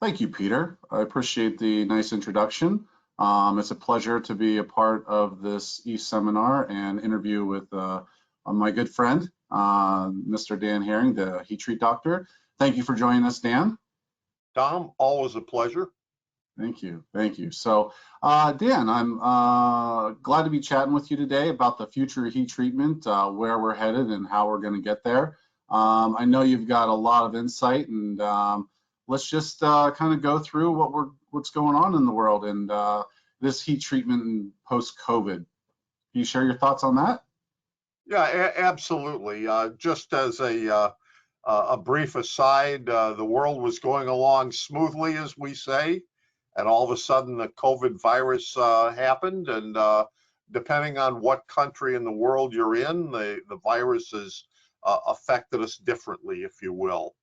Thank you, Peter. I appreciate the nice introduction. It's a pleasure to be a part of this seminar and interview with my good friend, Mr. Dan Herring, the heat treat doctor. Thank you for joining us, Dan. Tom, always a pleasure. Thank you. Thank you. So, Dan, I'm glad to be chatting with you today about the future of heat treatment, where we're headed and how we're going to get there. I know you've got a lot of insight, and let's just kind of go through what's going on in the world and this heat treatment post-COVID. Can you share your thoughts on that? Yeah, absolutely. Just as a brief aside, the world was going along smoothly, as we say, and all of a sudden the COVID virus happened, and depending on what country in the world you're in, the virus has affected us differently, if you will.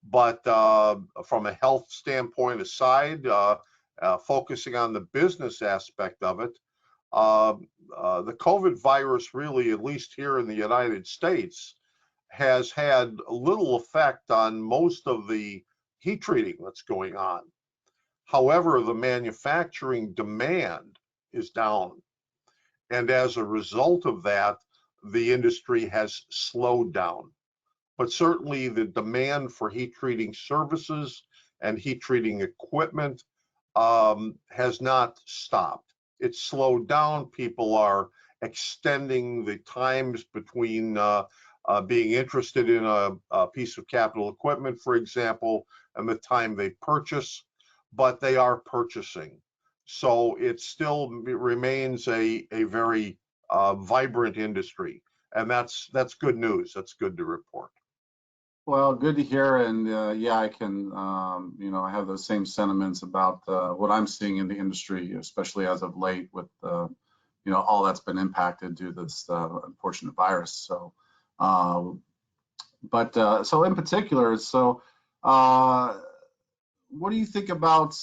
But from a health standpoint aside, focusing on the business aspect of it, the COVID virus really, at least here in the United States, has had little effect on most of the heat treating that's going on. However, the manufacturing demand is down. And as a result of that, the industry has slowed down. But certainly the demand for heat treating services and heat treating equipment has not stopped. It's slowed down. People are extending the times between being interested in a piece of capital equipment, for example, and the time they purchase, but they are purchasing. So it still remains a very vibrant industry, and that's good news. That's good to report. Well, good to hear, and yeah, I can, I have those same sentiments about what I'm seeing in the industry, especially as of late with, all that's been impacted due to this unfortunate virus. So, so in particular, what do you think about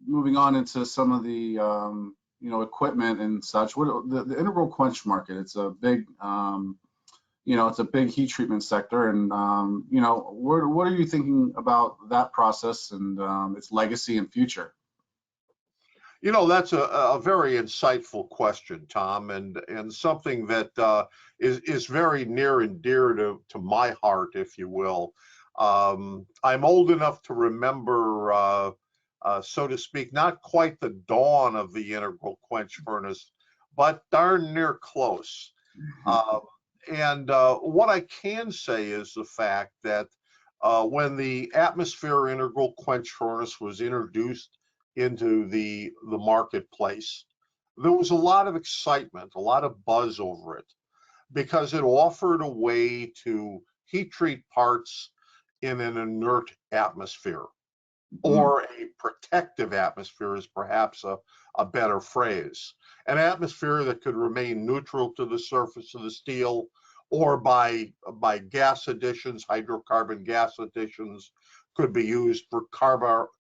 moving on into some of the, equipment and such? What the integral quench market? It's a big it's a big heat treatment sector, and what are you thinking about that process and its legacy and future? That's a very insightful question, Tom, and something that is very near and dear to my heart, if you will. I'm old enough to remember, so to speak, not quite the dawn of the integral quench furnace, but darn near close. And what I can say is the fact that when the atmosphere integral quench furnace was introduced into the marketplace, there was a lot of excitement, a lot of buzz over it, because it offered a way to heat treat parts in an inert atmosphere, or a protective atmosphere is perhaps a better phrase. An atmosphere that could remain neutral to the surface of the steel, or by gas additions, hydrocarbon gas additions, could be used for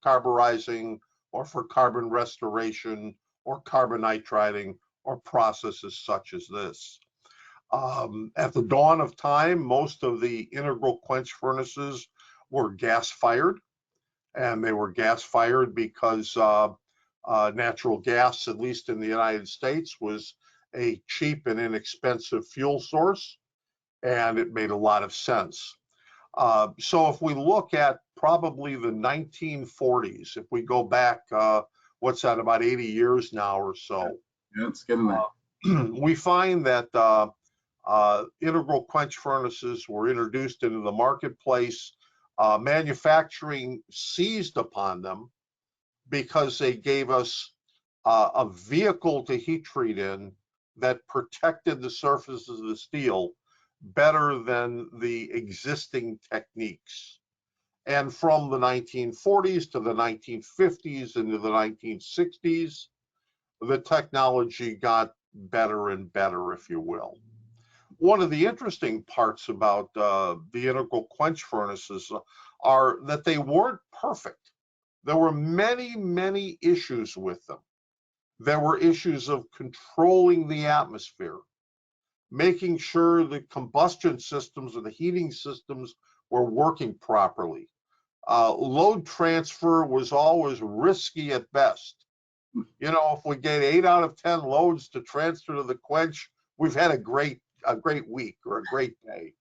carburizing, or for carbon restoration, or carbonitriding, or processes such as this. At the dawn of time, most of the integral quench furnaces were gas-fired, and they were gas-fired because natural gas, at least in the United States, was a cheap and inexpensive fuel source, and it made a lot of sense. So if we look at probably the 1940s, if we go back, what's that, about 80 years now or so, yeah, it's getting there. We find that integral quench furnaces were introduced into the marketplace. Manufacturing seized upon them because they gave us a vehicle to heat treat in that protected the surfaces of the steel better than the existing techniques. And from the 1940s to the 1950s into the 1960s, the technology got better and better, if you will. One of the interesting parts about the integral quench furnaces are that they weren't perfect. There were many, many issues with them. There were issues of controlling the atmosphere, making sure the combustion systems or the heating systems were working properly. Load transfer was always risky at best. You know, if we get 8 out of 10 loads to transfer to the Quench, we've had a great week or a great day.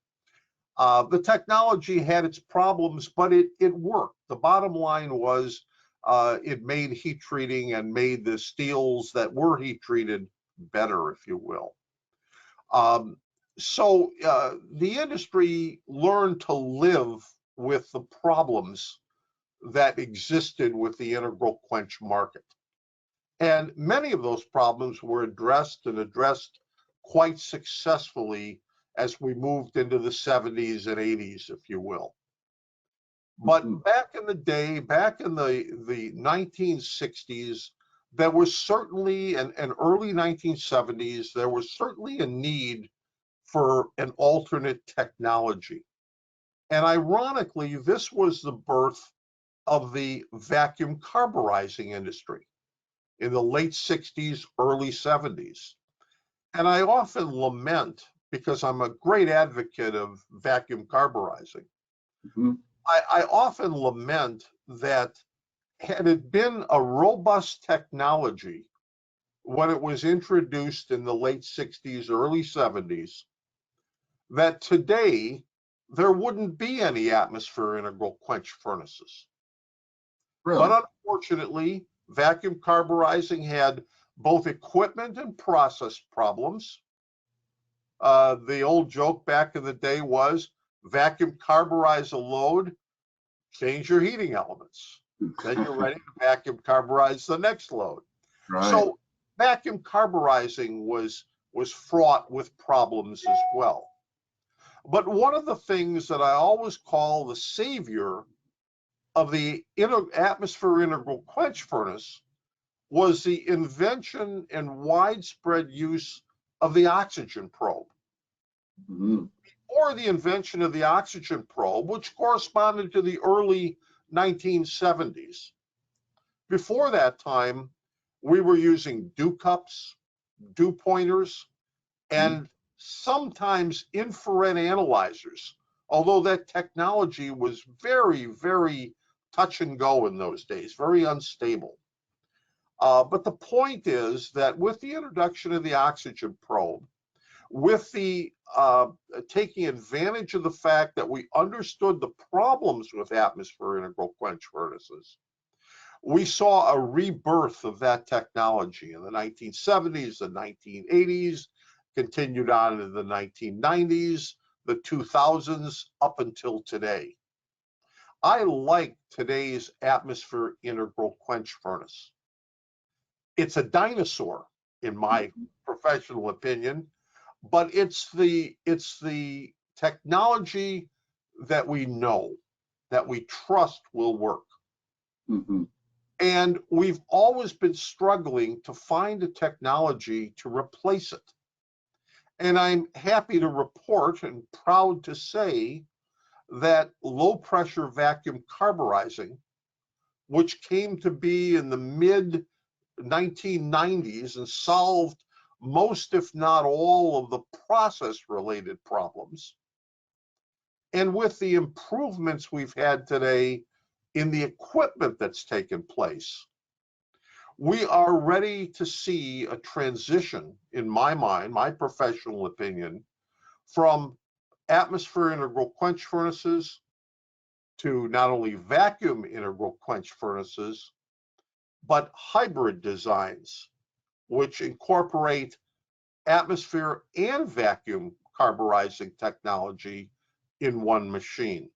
The technology had its problems, but it worked. The bottom line was it made heat treating and made the steels that were heat treated better, if you will. So the industry learned to live with the problems that existed with the integral quench market. And many of those problems were addressed quite successfully as we moved into the 70s and 80s, if you will. But back in the day, back in the 1960s, there was certainly, and early 1970s, there was certainly a need for an alternate technology. And ironically, this was the birth of the vacuum carburizing industry in the late 60s, early 70s. And I often lament, because I'm a great advocate of vacuum carburizing, I often lament that had it been a robust technology when it was introduced in the late 60s, early 70s, that today there wouldn't be any atmosphere integral quench furnaces. Really? But unfortunately, vacuum carburizing had both equipment and process problems. The old joke back in the day was vacuum carburize a load, change your heating elements. Then you're ready to vacuum carburize the next load. Right. So vacuum carburizing was fraught with problems as well. But one of the things that I always call the savior of the atmosphere integral quench furnace was the invention and widespread use of the oxygen probe. Or the invention of the oxygen probe, which corresponded to the early 1970s. Before that time, we were using dew cups, dew pointers, and sometimes infrared analyzers, although that technology was very, very touch and go in those days, very unstable. But the point is that with the introduction of the oxygen probe, with the taking advantage of the fact that we understood the problems with atmosphere integral quench furnaces, we saw a rebirth of that technology in the 1970s, the 1980s, continued on into the 1990s, the 2000s, up until today. I like today's atmosphere integral quench furnace. It's a dinosaur, in my professional opinion, but it's the technology that we know, that we trust will work. And we've always been struggling to find a technology to replace it. And I'm happy to report and proud to say that low pressure vacuum carburizing, which came to be in the mid 1990s and solved most, if not all, of the process related problems. And with the improvements we've had today in the equipment that's taken place, we are ready to see a transition, in my mind, my professional opinion, from atmosphere integral quench furnaces to not only vacuum integral quench furnaces, but hybrid designs, which incorporate atmosphere and vacuum carburizing technology in one machine.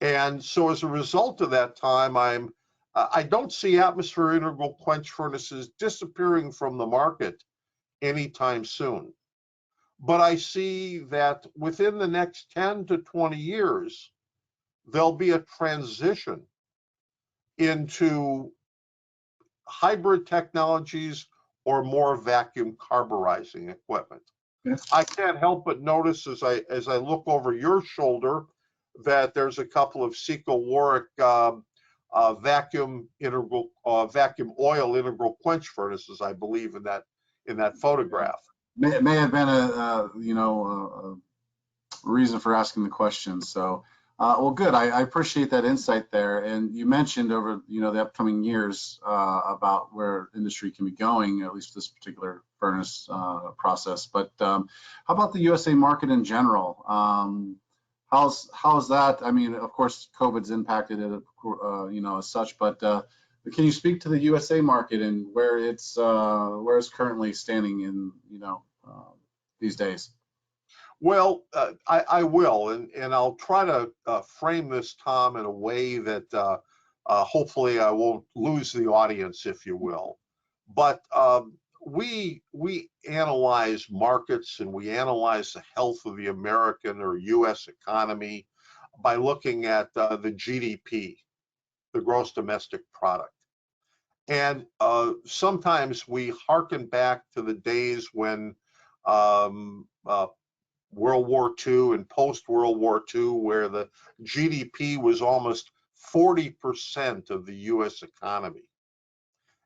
And so as a result of that time, I don't see atmosphere integral quench furnaces disappearing from the market anytime soon. But I see that within the next 10 to 20 years, there'll be a transition into hybrid technologies or more vacuum carburizing equipment. Yes. I can't help but notice as I look over your shoulder that there's a couple of SECO Warwick vacuum oil integral quench furnaces, I believe, in that photograph. May have been a reason for asking the question. So Well, good. I appreciate that insight there. And you mentioned over, the upcoming years about where industry can be going, at least this particular furnace process. But how about the USA market in general? How's that? I mean, of course, COVID's impacted it, as such. But can you speak to the USA market and where it's currently standing in, these days? Well, I will, and I'll try to frame this, Tom, in a way that hopefully I won't lose the audience, if you will. But we analyze markets and we analyze the health of the American or U.S. economy by looking at the GDP, the gross domestic product. And sometimes we hearken back to the days when World War II and post-World War II, where the GDP was almost 40% of the US economy.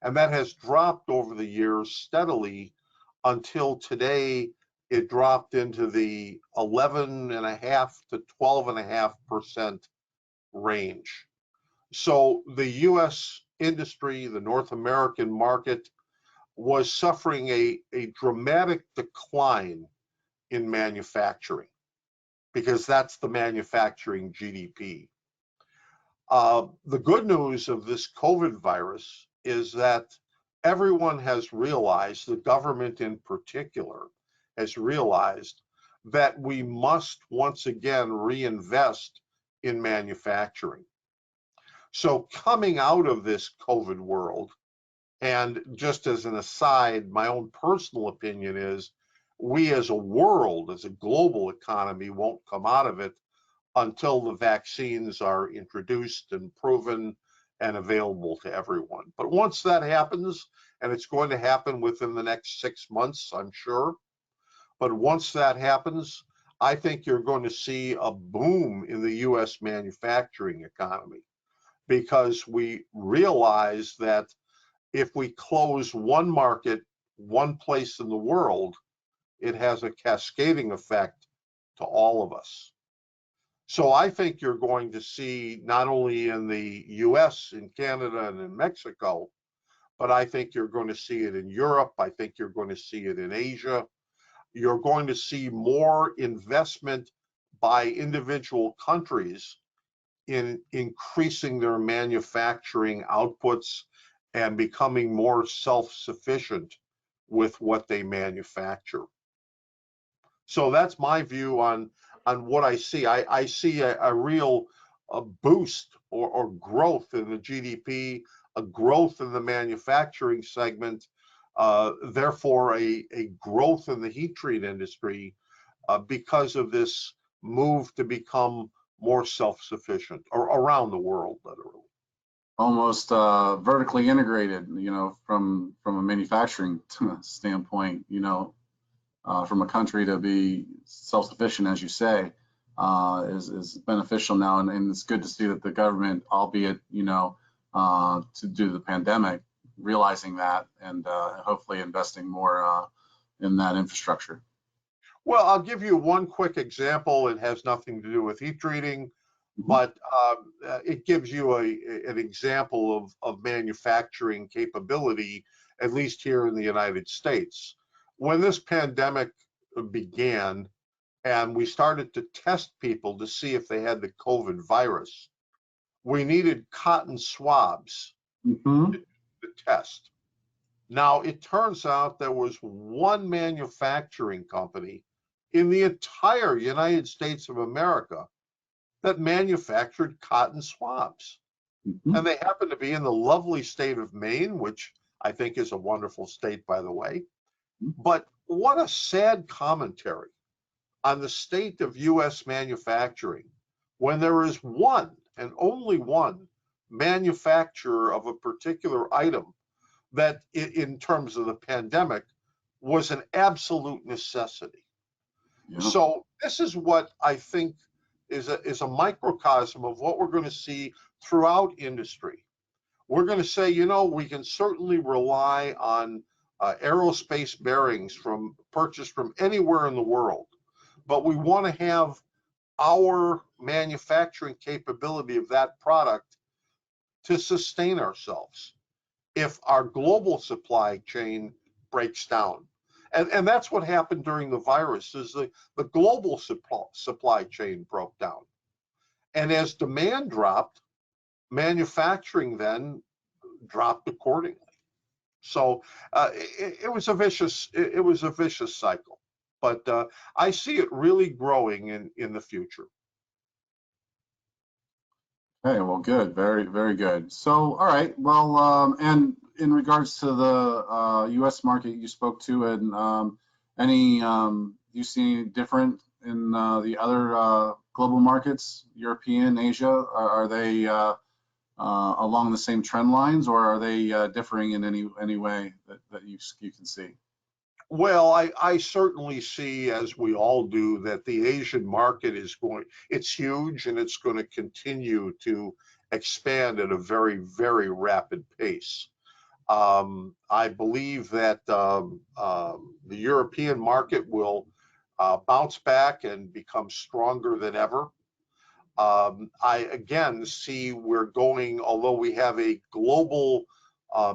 And that has dropped over the years steadily until today it dropped into the 11.5 to 12.5% range. So the US industry, the North American market, was suffering a dramatic decline in manufacturing, because that's the manufacturing GDP. The good news of this COVID virus is that everyone has realized, the government in particular has realized, that we must once again reinvest in manufacturing. So coming out of this COVID world, and just as an aside, my own personal opinion is we as a world, as a global economy, won't come out of it until the vaccines are introduced and proven and available to everyone. But once that happens, and it's going to happen within the next 6 months, I'm sure, but once that happens, I think you're going to see a boom in the US manufacturing economy, because we realize that if we close one market, one place in the world, it has a cascading effect to all of us. So I think you're going to see, not only in the US, in Canada, and in Mexico, but I think you're going to see it in Europe. I think you're going to see it in Asia. You're going to see more investment by individual countries in increasing their manufacturing outputs and becoming more self-sufficient with what they manufacture. So that's my view on what I see. I see a real boost or growth in the GDP, a growth in the manufacturing segment, therefore a growth in the heat treat industry because of this move to become more self-sufficient around the world, literally. Almost vertically integrated, from a manufacturing standpoint, from a country to be self-sufficient, as you say, is beneficial now, and it's good to see that the government, albeit to do the pandemic, realizing that and hopefully investing more in that infrastructure. Well, I'll give you one quick example. It has nothing to do with heat treating, but it gives you an example of manufacturing capability, at least here in the United States. When this pandemic began and we started to test people to see if they had the COVID virus, we needed cotton swabs to test. Now, it turns out there was one manufacturing company in the entire United States of America that manufactured cotton swabs. And they happen to be in the lovely state of Maine, which I think is a wonderful state, by the way. But what a sad commentary on the state of US manufacturing when there is one and only one manufacturer of a particular item that, in terms of the pandemic, was an absolute necessity. Yeah. So this is what I think is a microcosm of what we're going to see throughout industry. We're going to say, we can certainly rely on aerospace bearings purchased from anywhere in the world, but we want to have our manufacturing capability of that product to sustain ourselves if our global supply chain breaks down. And that's what happened during the virus, is the global supply chain broke down. And as demand dropped, manufacturing then dropped accordingly. So it was a vicious cycle. But I see it really growing in the future. Okay, well, good, very, very good. So, all right, well, and in regards to the U.S. market you spoke to, and do you see any different in the other global markets, European, Asia? Are they along the same trend lines, or are they differing in any way that you can see? Well, I certainly see, as we all do, that the Asian market it's huge and it's going to continue to expand at a very, very rapid pace. I believe that the European market will bounce back and become stronger than ever. I again see although we have a global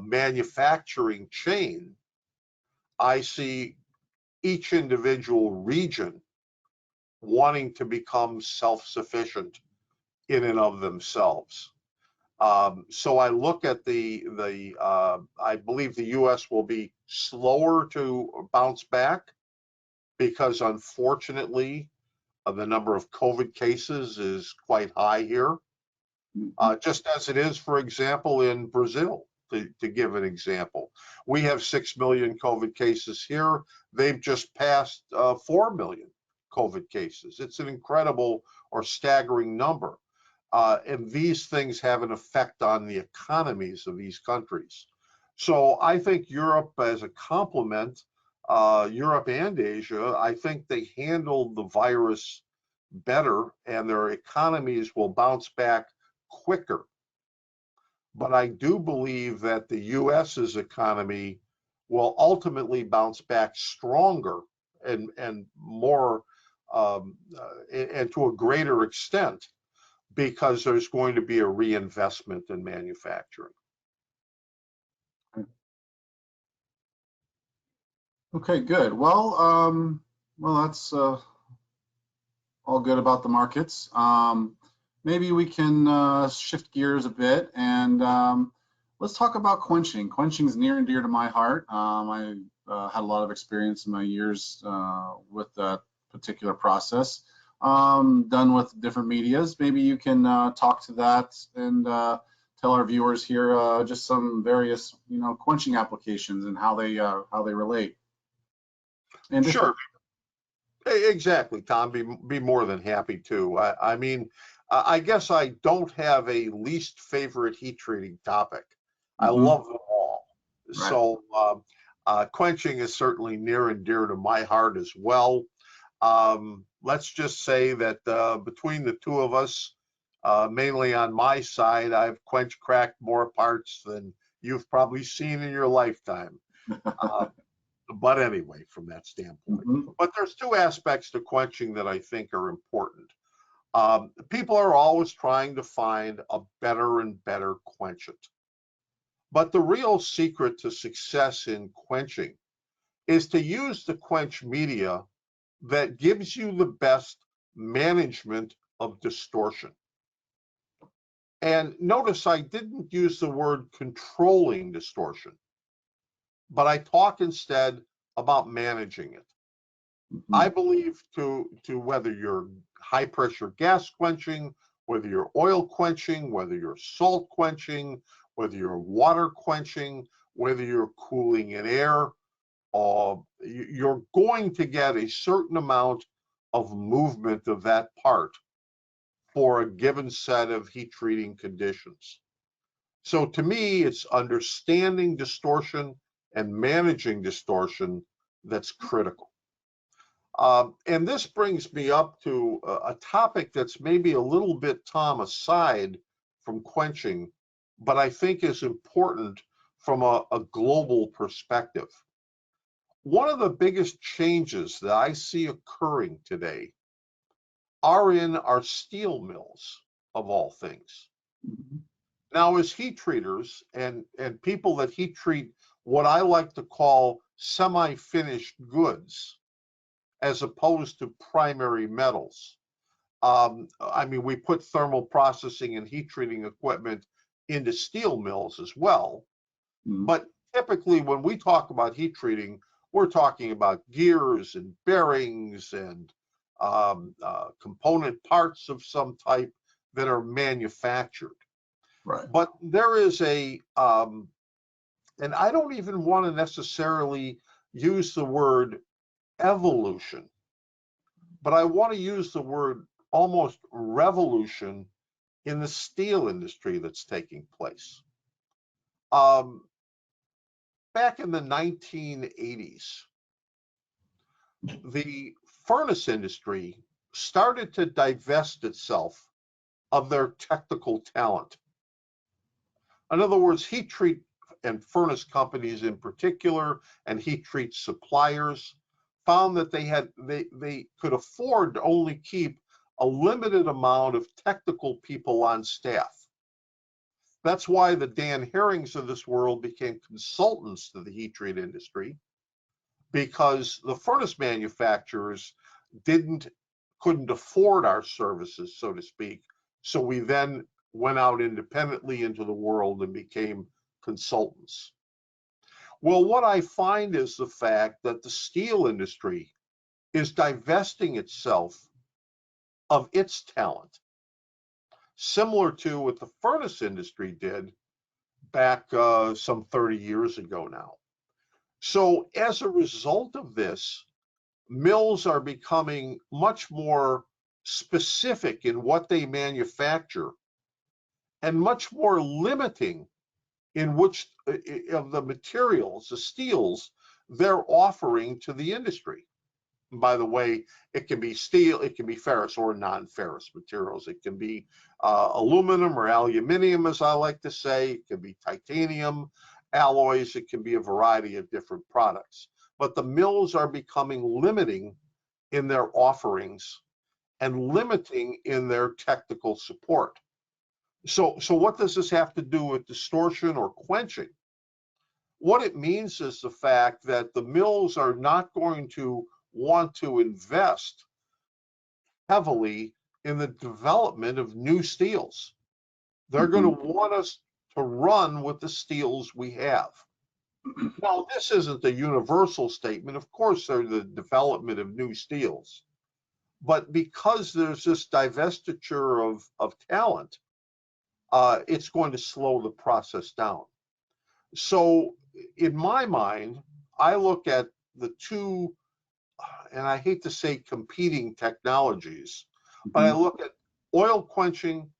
manufacturing chain, I see each individual region wanting to become self-sufficient in and of themselves. So I look at I believe the U.S. will be slower to bounce back because, unfortunately, the number of COVID cases is quite high here, just as it is, for example, in Brazil. To give an example, we have 6 million COVID cases here. They've just passed 4 million COVID cases. It's an incredible or staggering number. And these things have an effect on the economies of these countries. So I think Europe, as a complement, Europe and Asia, I think they handled the virus better and their economies will bounce back quicker. But I do believe that the US's economy will ultimately bounce back stronger and more and to a greater extent, because there's going to be a reinvestment in manufacturing. Okay, good. Well, that's all good about the markets. Maybe we can shift gears a bit and let's talk about quenching. Quenching is near and dear to my heart. I had a lot of experience in my years with that particular process, done with different medias. Maybe you can talk to that and tell our viewers here just some various, quenching applications and how they relate. And sure, exactly, Tom. Be more than happy to. I mean, I guess I don't have a least favorite heat treating topic. I love them all. Right. So quenching is certainly near and dear to my heart as well. Let's just say that between the two of us, mainly on my side, I've quench cracked more parts than you've probably seen in your lifetime. But anyway, from that standpoint. But there's two aspects to quenching that I think are important. People are always trying to find a better and better quenchant. But the real secret to success in quenching is to use the quench media that gives you the best management of distortion. And notice I didn't use the word controlling distortion, but I talk instead about managing it. I believe to whether you're high pressure gas quenching, whether you're oil quenching, whether you're salt quenching, whether you're water quenching, whether you're cooling in air, you're going to get a certain amount of movement of that part for a given set of heat treating conditions. So to me, it's understanding distortion and managing distortion that's critical. And this brings me up to a topic that's maybe a little bit, Tom, aside from quenching, but I think is important from a global perspective. One of the biggest changes that I see occurring today are in our steel mills, of all things. Mhm. Now, as heat treaters and people that heat treat what I like to call semi-finished goods, as opposed to primary metals. I mean, we put thermal processing and heat treating equipment into steel mills as well. Mhm. But typically, when we talk about heat treating, we're talking about gears and bearings and component parts of some type that are manufactured. Right. But there is and I don't even want to necessarily use the word evolution, but I want to use the word almost revolution in the steel industry that's taking place. Um, Back in the 1980s, the furnace industry started to divest itself of their technical talent. In other words, heat treat and furnace companies in particular, and heat treat suppliers found that they could afford to only keep a limited amount of technical people on staff. That's why the Dan Herrings of this world became consultants to the heat treat industry, because the furnace manufacturers couldn't afford our services, so to speak. So we then went out independently into the world and became consultants. Well, what I find is the fact that the steel industry is divesting itself of its talent, similar to what the furnace industry did back some 30 years ago now. So as a result of this, mills are becoming much more specific in what they manufacture and much more limiting in which of the materials, the steels, they're offering to the industry. And by the way, it can be steel, it can be ferrous or non-ferrous materials. It can be aluminum or aluminium, as I like to say. It can be titanium alloys. It can be a variety of different products. But the mills are becoming limiting in their offerings and limiting in their technical support. So what does this have to do with distortion or quenching? What it means is the fact that the mills are not going to want to invest heavily in the development of new steels. They're going Mhm. to want us to run with the steels we have. Now, this isn't a universal statement. Of course, there's the development of new steels. But because there's this divestiture of talent, it's going to slow the process down. So in my mind, I look at the two, and I hate to say competing technologies, but I Mhm. look at oil quenching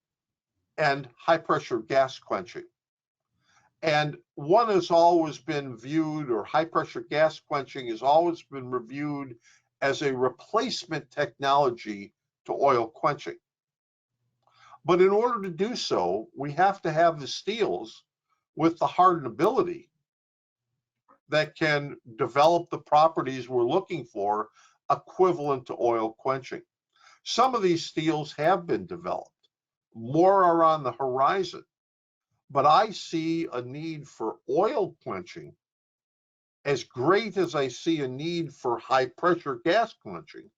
and high pressure gas quenching. And one has always been viewed, or high pressure gas quenching has always been reviewed as a replacement technology to oil quenching. But in order to do so, we have to have the steels with the hardenability that can develop the properties we're looking for equivalent to oil quenching. Some of these steels have been developed. More are on the horizon. But I see a need for oil quenching as great as I see a need for high pressure gas quenching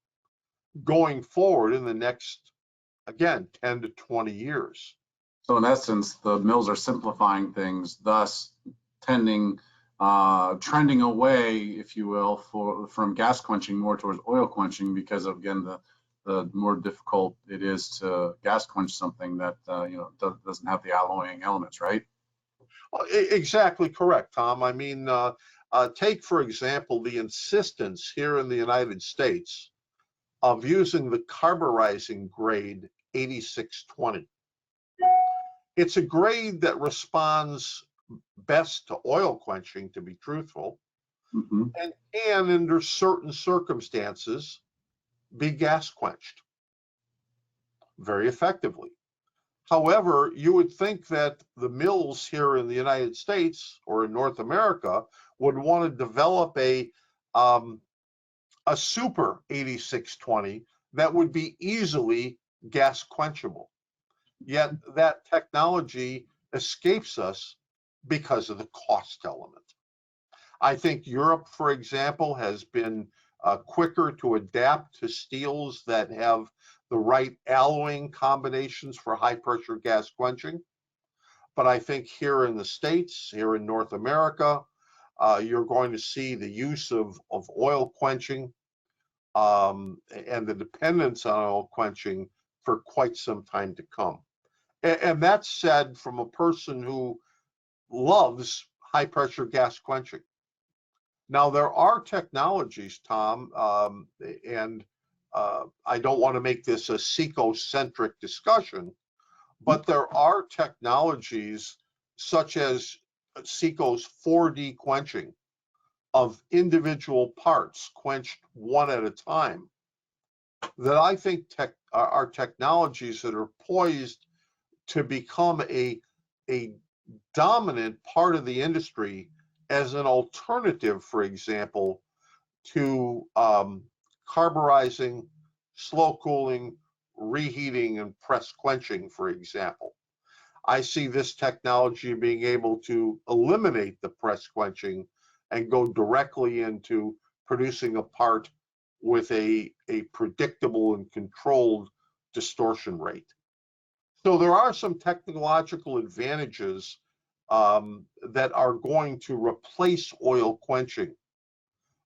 going forward in the next, again, 10 to 20 years. So in essence, the mills are simplifying things, thus trending away, if you will, from gas quenching more towards oil quenching, because of, again, the more difficult it is to gas quench something that doesn't have the alloying elements, right? Exactly correct, Tom. I mean, take, for example, the insistence here in the United States of using the carburizing grade 8620. It's a grade that responds best to oil quenching, to be truthful, Mm-hmm. and can, under certain circumstances, be gas quenched very effectively. However, you would think that the mills here in the United States or in North America would want to develop a super 8620 that would be easily gas quenchable. Yet that technology escapes us because of the cost element. I think Europe, for example, has been quicker to adapt to steels that have the right alloying combinations for high pressure gas quenching. But I think here in the States, here in North America, you're going to see the use of oil quenching and the dependence on oil quenching for quite some time to come. And that's said from a person who loves high pressure gas quenching. Now, there are technologies, Tom, and I don't want to make this a SECO-centric discussion, but there are technologies such as SECO's 4D quenching of individual parts quenched one at a time that I think are technologies that are poised to become a dominant part of the industry as an alternative, for example, to carburizing, slow cooling, reheating, and press quenching, for example. I see this technology being able to eliminate the press quenching and go directly into producing a part with a predictable and controlled distortion rate. So there are some technological advantages that are going to replace oil quenching.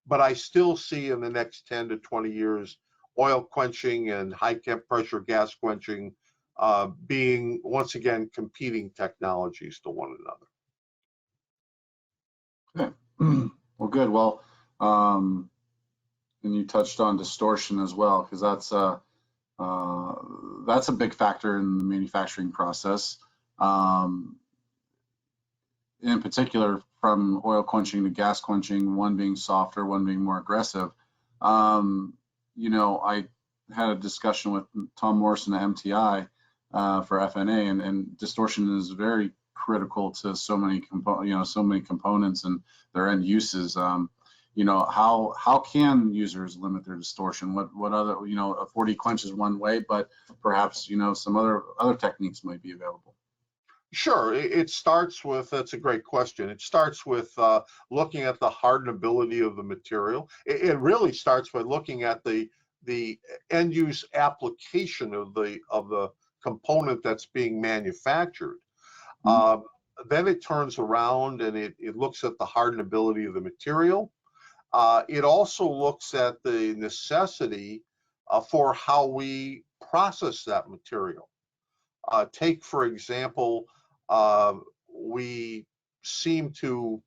But I still see in the next 10 to 20 years, oil quenching and high pressure gas quenching being, once again, competing technologies to one another. Okay. Well, good. Well, and you touched on distortion as well, because that's a big factor in the manufacturing process. In particular, from oil quenching to gas quenching, one being softer, one being more aggressive. You know, I had a discussion with Tom Morrison at MTI for FNA, and distortion is very critical to so many components and their end uses. You know, how can users limit their distortion? What other, you know, a 4D quench is one way, but perhaps, you know, some other techniques might be available. Sure, it starts with, that's a great question. It starts with looking at the hardenability of the material. It really starts by looking at the end use application of the component that's being manufactured. Then it turns around and it looks at the hardenability of the material. It also looks at the necessity for how we process that material. Take, for example, we seem to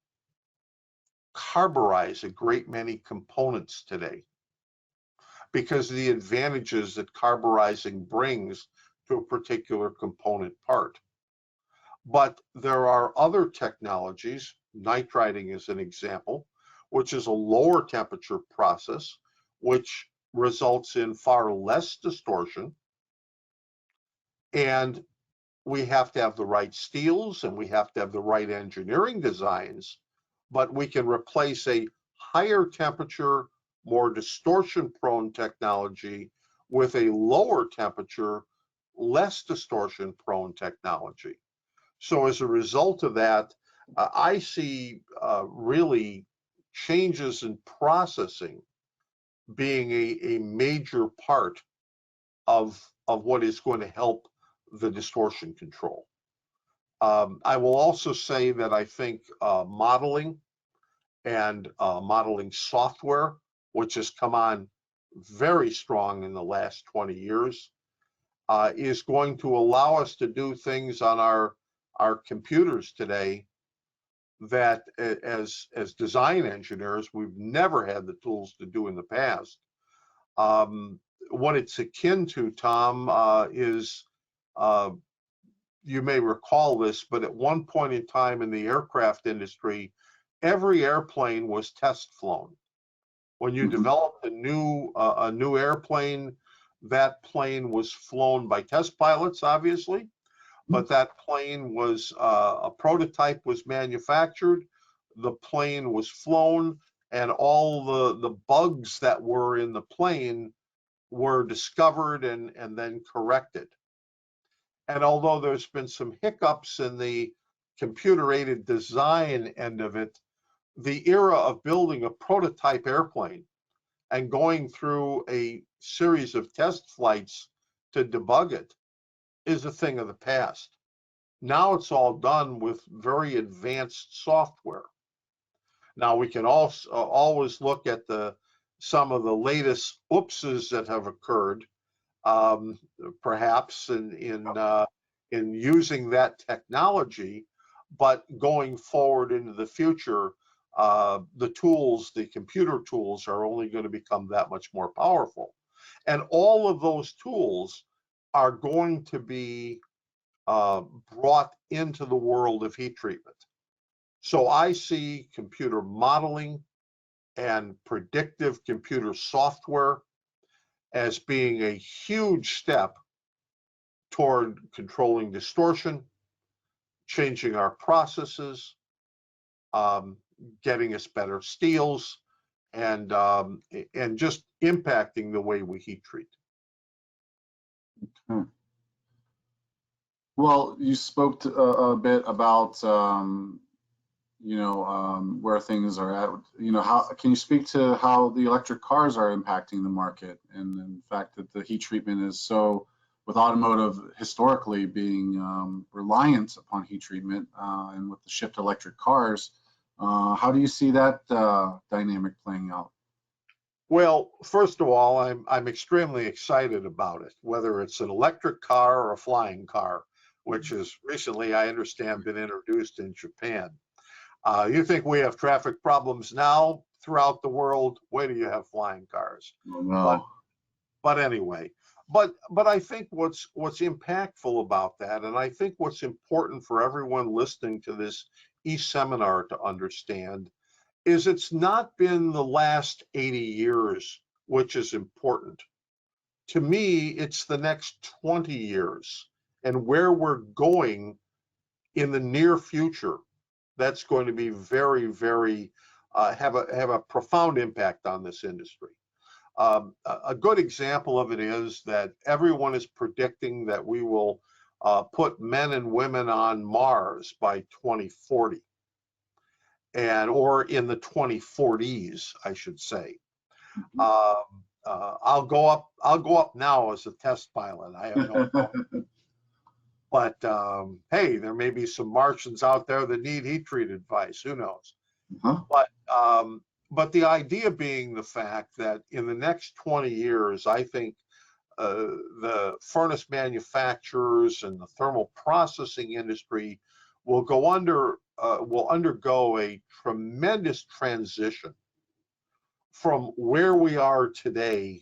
carburize a great many components today because of the advantages that carburizing brings to a particular component part. But there are other technologies, nitriding is an example, which is a lower temperature process, which results in far less distortion. And we have to have the right steels and we have to have the right engineering designs, but we can replace a higher temperature, more distortion prone technology with a lower temperature, less distortion prone technology. So as a result of that, I see really changes in processing being a major part of what is going to help the distortion control. I will also say that I think modeling and modeling software, which has come on very strong in the last 20 years, is going to allow us to do things on our computers today that as design engineers, we've never had the tools to do in the past. What it's akin to, Tom, is you may recall this, but at one point in time in the aircraft industry, every airplane was test flown. When you developed a new airplane, that plane was flown by test pilots, obviously, but that plane was a prototype was manufactured, the plane was flown, and all the bugs that were in the plane were discovered and then corrected. And although there's been some hiccups in the computer-aided design end of it, the era of building a prototype airplane and going through a series of test flights to debug it is a thing of the past. Now it's all done with very advanced software. Now we can also always look at some of the latest oopses that have occurred, perhaps in using that technology, but going forward into the future, the computer tools are only going to become that much more powerful. And all of those tools are going to be brought into the world of heat treatment. So I see computer modeling and predictive computer software as being a huge step toward controlling distortion, changing our processes, getting us better steels, and just impacting the way we heat treat. Hmm. Well, you spoke a bit about where things are at. How can you speak to how the electric cars are impacting the market, and the fact that the heat treatment is so, with automotive historically being reliant upon heat treatment, and with the shift to electric cars, how do you see that dynamic playing out? Well, first of all, I'm extremely excited about it, whether it's an electric car or a flying car, which has recently, I understand, been introduced in Japan. You think we have traffic problems now throughout the world? Wait till you have flying cars. Oh, no. But anyway, but I think what's impactful about that, and I think what's important for everyone listening to this e-seminar to understand, is it's not been the last 80 years which is important. To me, it's the next 20 years and where we're going in the near future. That's going to be very, very have a profound impact on this industry. A good example of it is that everyone is predicting that we will put men and women on Mars by 2040, or in the 2040s, I should say. I'll go up now as a test pilot. I have no problem. But hey, there may be some Martians out there that need heat treat advice. Who knows? But the idea being the fact that in the next 20 years, I think the furnace manufacturers and the thermal processing industry will undergo a tremendous transition from where we are today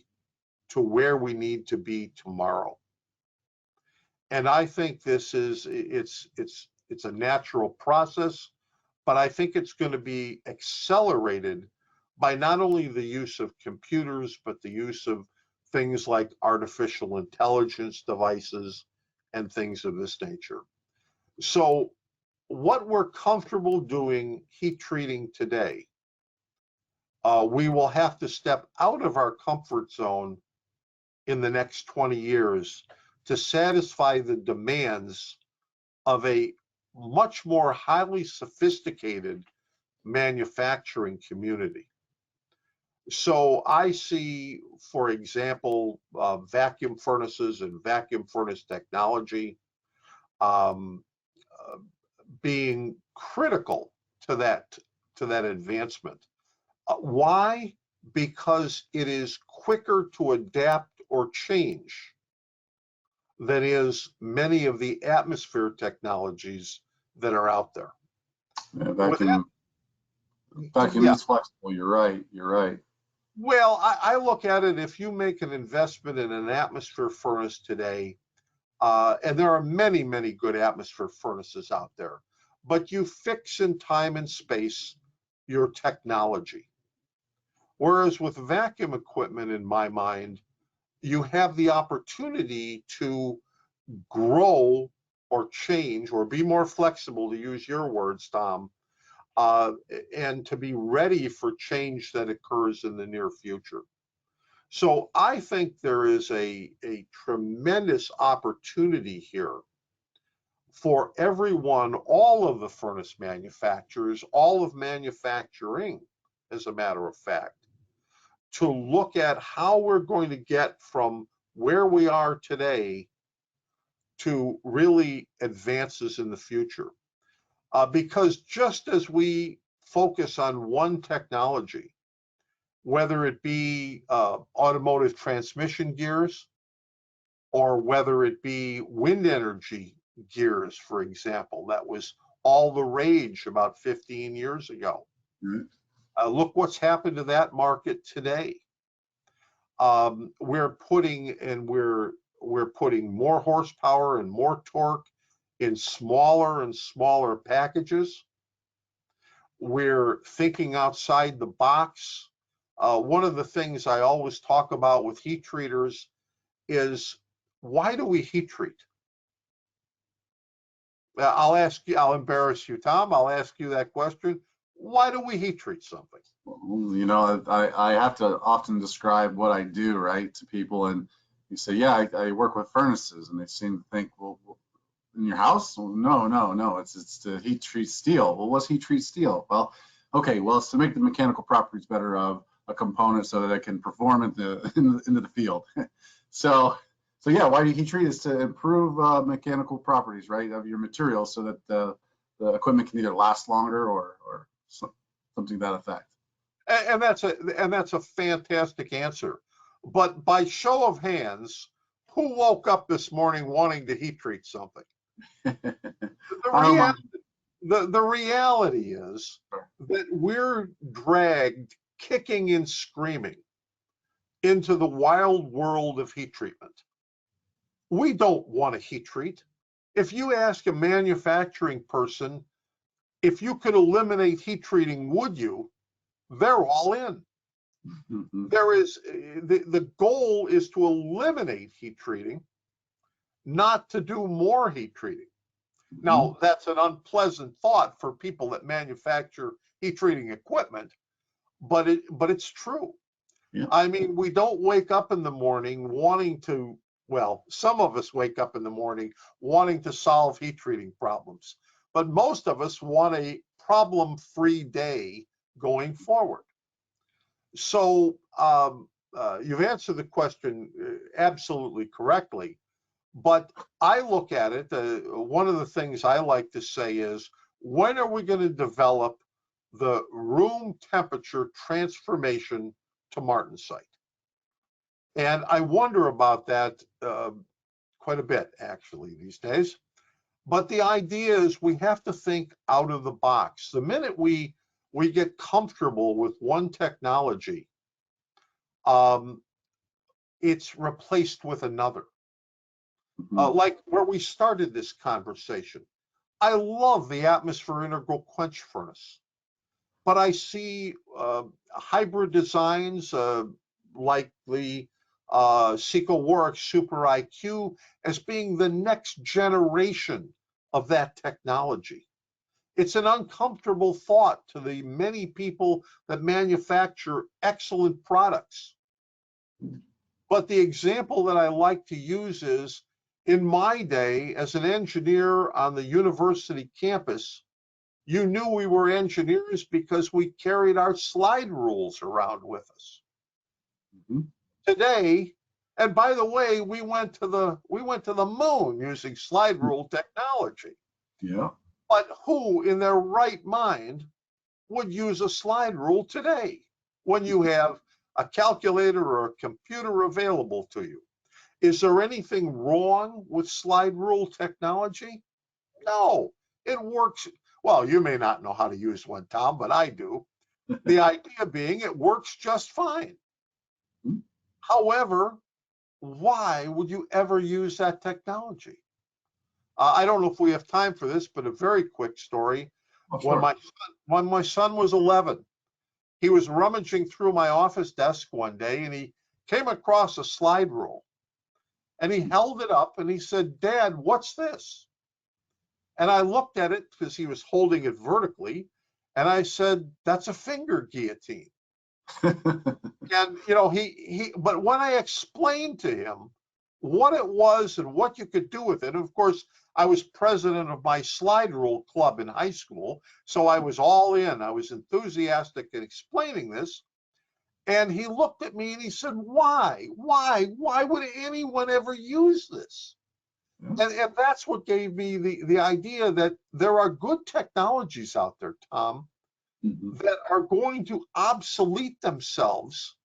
to where we need to be tomorrow. And I think it's a natural process, but I think it's going to be accelerated by not only the use of computers, but the use of things like artificial intelligence devices and things of this nature. So what we're comfortable doing heat treating today, we will have to step out of our comfort zone in the next 20 years to satisfy the demands of a much more highly sophisticated manufacturing community. So I see, for example, vacuum furnaces and vacuum furnace technology being critical to that advancement. Why? Because it is quicker to adapt or change than is many of the atmosphere technologies that are out there. Yeah, vacuum is flexible. You're right. You're right. Well, I look at it, if you make an investment in an atmosphere furnace today, and there are many, many good atmosphere furnaces out there, but you fix in time and space your technology. Whereas with vacuum equipment, in my mind, you have the opportunity to grow or change or be more flexible, to use your words, Tom, and to be ready for change that occurs in the near future. So I think there is a tremendous opportunity here for everyone, all of the furnace manufacturers, all of manufacturing, as a matter of fact, to look at how we're going to get from where we are today to really advances in the future. Because just as we focus on one technology, whether it be automotive transmission gears, or whether it be wind energy gears, for example, that was all the rage about 15 years ago. Look what's happened to that market today. We're putting more horsepower and more torque in smaller and smaller packages. We're thinking outside the box. One of the things I always talk about with heat treaters is, why do we heat treat? I'll ask you, I'll embarrass you, Tom. I'll ask you that question. Why do we heat treat something? You know, I have to often describe what I do, right, to people, and you say, yeah, I work with furnaces, and they seem to think, well, in your house? Well, no, it's to heat treat steel. Well, what's heat treat steel? Well, okay, well, it's to make the mechanical properties better of a component so that it can perform into the field. So yeah, why do you heat treat? Is to improve mechanical properties, right, of your material, so that the equipment can either last longer or something to that effect. And that's a fantastic answer. But by show of hands, who woke up this morning wanting to heat treat something? The reality is that we're dragged kicking and screaming into the wild world of heat treatment. We don't want to heat treat. If you ask a manufacturing person, if you could eliminate heat treating, would you? They're all in. There is the goal is to eliminate heat treating, not to do more heat treating. Now, that's an unpleasant thought for people that manufacture heat treating equipment, but it's true. Yeah. I mean, we don't wake up in the morning wanting to, well, some of us wake up in the morning wanting to solve heat treating problems, but most of us want a problem-free day going forward. So you've answered the question absolutely correctly, but I look at it, one of the things I like to say is, when are we going to develop the room temperature transformation to martensite? And I wonder about that quite a bit, actually, these days. But the idea is we have to think out of the box. The minute we get comfortable with one technology, it's replaced with another. Like where we started this conversation, I love the atmosphere integral quench furnace, but I see hybrid designs like the SECO Warwick Super IQ as being the next generation of that technology. It's an uncomfortable thought to the many people that manufacture excellent products. But the example that I like to use is, in my day as an engineer on the university campus, you knew we were engineers because we carried our slide rules around with us. Today, and by the way, we went to the moon using slide rule technology. Yeah. But who in their right mind would use a slide rule today when you have a calculator or a computer available to you? Is there anything wrong with slide rule technology? No, it works. Well, you may not know how to use one, Tom, but I do. The idea being it works just fine. However, why would you ever use that technology? I don't know if we have time for this, but a very quick story. Sure. When my son was 11, he was rummaging through my office desk one day and he came across a slide rule. And he held it up and he said, "Dad, what's this?" And I looked at it because he was holding it vertically. And I said, "That's a finger guillotine." And but when I explained to him what it was and what you could do with it, of course, I was president of my slide rule club in high school, so I was all in. I was enthusiastic in explaining this. And he looked at me and he said, why would anyone ever use this? Yeah. And that's what gave me the idea that there are good technologies out there, Tom, that are going to obsolete themselves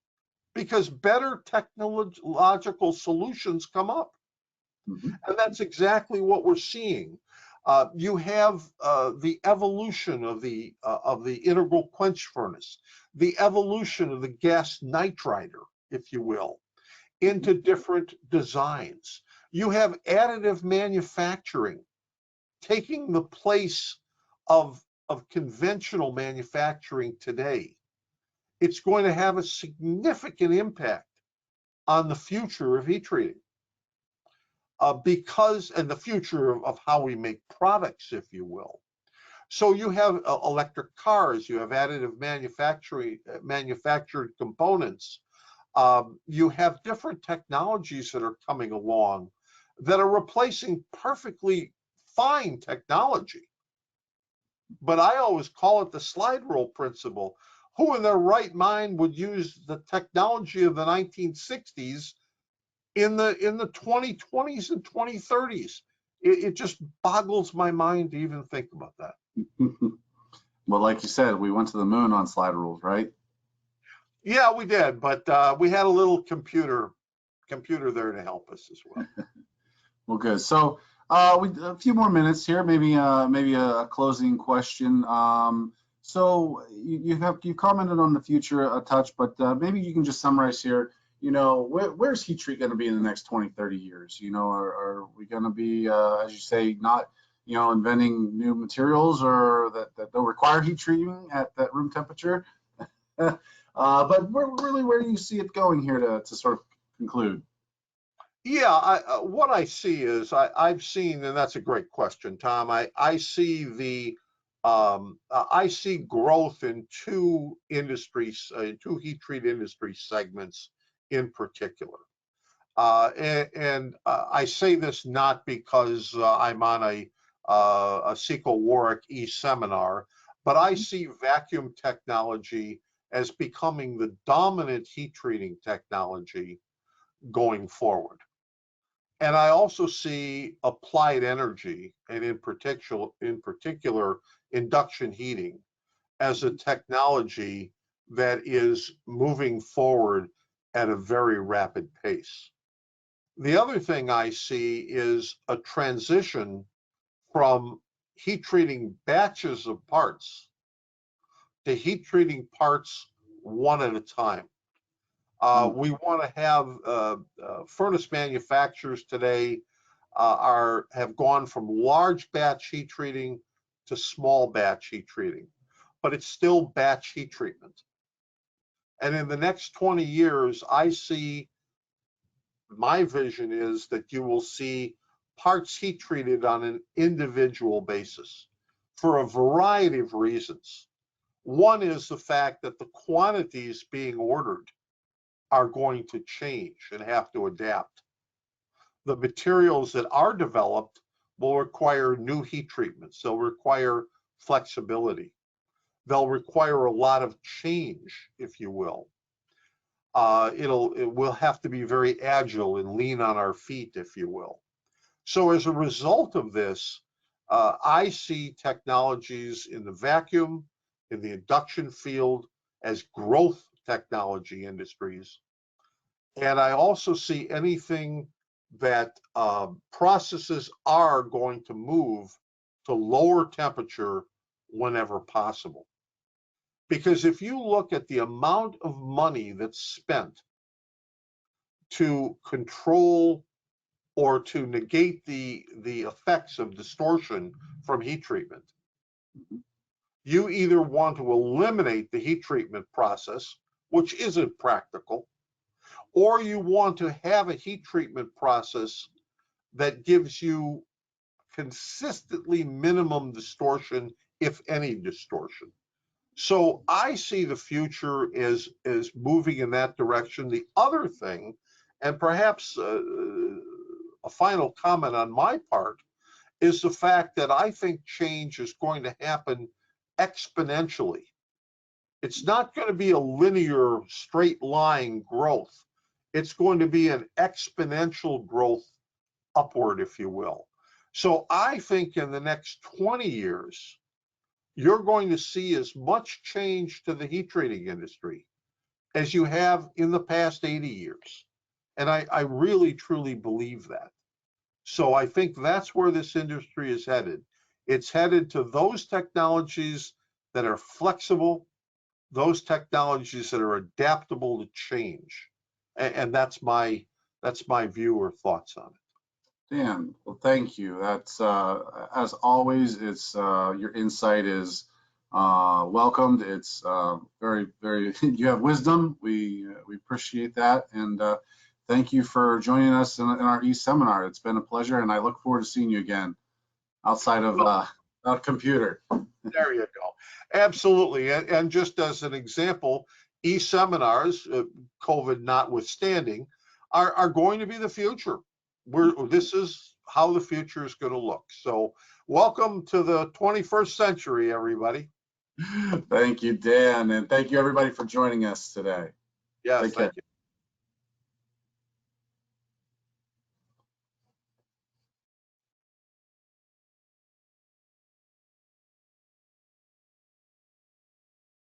because better technological solutions come up. And that's exactly what we're seeing. You have the evolution of the integral quench furnace, the evolution of the gas nitrider, if you will, into different designs. You have additive manufacturing taking the place of conventional manufacturing today. It's going to have a significant impact on the future of heat treating. And the future of how we make products, if you will. So you have electric cars, you have additive manufactured components. You have different technologies that are coming along that are replacing perfectly fine technology. But I always call it the slide rule principle. Who in their right mind would use the technology of the 1960s in the 2020s and 2030s? It just boggles my mind to even think about that. Well, like you said, we went to the moon on slide rules, right? Yeah, we did, but we had a little computer there to help us as well. Well, good. So a few more minutes here, maybe a closing question. So you commented on the future a touch, but maybe you can just summarize here. Where's heat treat going to be in the next 20, 30 years? Are we going to be, as you say, not, inventing new materials or that don't require heat treating at that room temperature? But where do you see it going here to sort of conclude? Yeah, what I see is I've seen, and that's a great question, Tom. I see I see growth in two industries, two heat treat industry segments in particular. I say this not because I'm on a SECO Warwick seminar, but I see vacuum technology as becoming the dominant heat treating technology going forward. And I also see applied energy, and in particular, induction heating, as a technology that is moving forward at a very rapid pace. The other thing I see is a transition from heat treating batches of parts to heat treating parts one at a time. We want to have furnace manufacturers today have gone from large batch heat treating to small batch heat treating, but it's still batch heat treatment. And in the next 20 years, my vision is that you will see parts heat treated on an individual basis for a variety of reasons. One is the fact that the quantities being ordered are going to change and have to adapt. The materials that are developed will require new heat treatments. They'll require flexibility. They'll require a lot of change, if you will. We'll have to be very agile and lean on our feet, if you will. So as a result of this, I see technologies in the vacuum, in the induction field as growth technology industries. And I also see anything that processes are going to move to lower temperature whenever possible. Because if you look at the amount of money that's spent to control or to negate the effects of distortion from heat treatment, you either want to eliminate the heat treatment process, which isn't practical, or you want to have a heat treatment process that gives you consistently minimum distortion, if any distortion. So I see the future as moving in that direction. The other thing, and perhaps a final comment on my part, is the fact that I think change is going to happen exponentially. It's not going to be a linear, straight line growth. It's going to be an exponential growth upward, if you will. So I think in the next 20 years, you're going to see as much change to the heat treating industry as you have in the past 80 years. And I really, truly believe that. So I think that's where this industry is headed. It's headed to those technologies that are flexible, those technologies that are adaptable to change. And that's my view or thoughts on it. Dan, well, thank you. That's as always, it's your insight is welcomed. It's very, very. You have wisdom. We appreciate that, and thank you for joining us in our e-seminar. It's been a pleasure, and I look forward to seeing you again outside of a computer. There you go. Absolutely. And just as an example, e-seminars, COVID notwithstanding, are going to be the future. This is how the future is going to look. So welcome to the 21st century, everybody. Thank you, Dan, and thank you everybody for joining us today. Yes, Take care. thank you.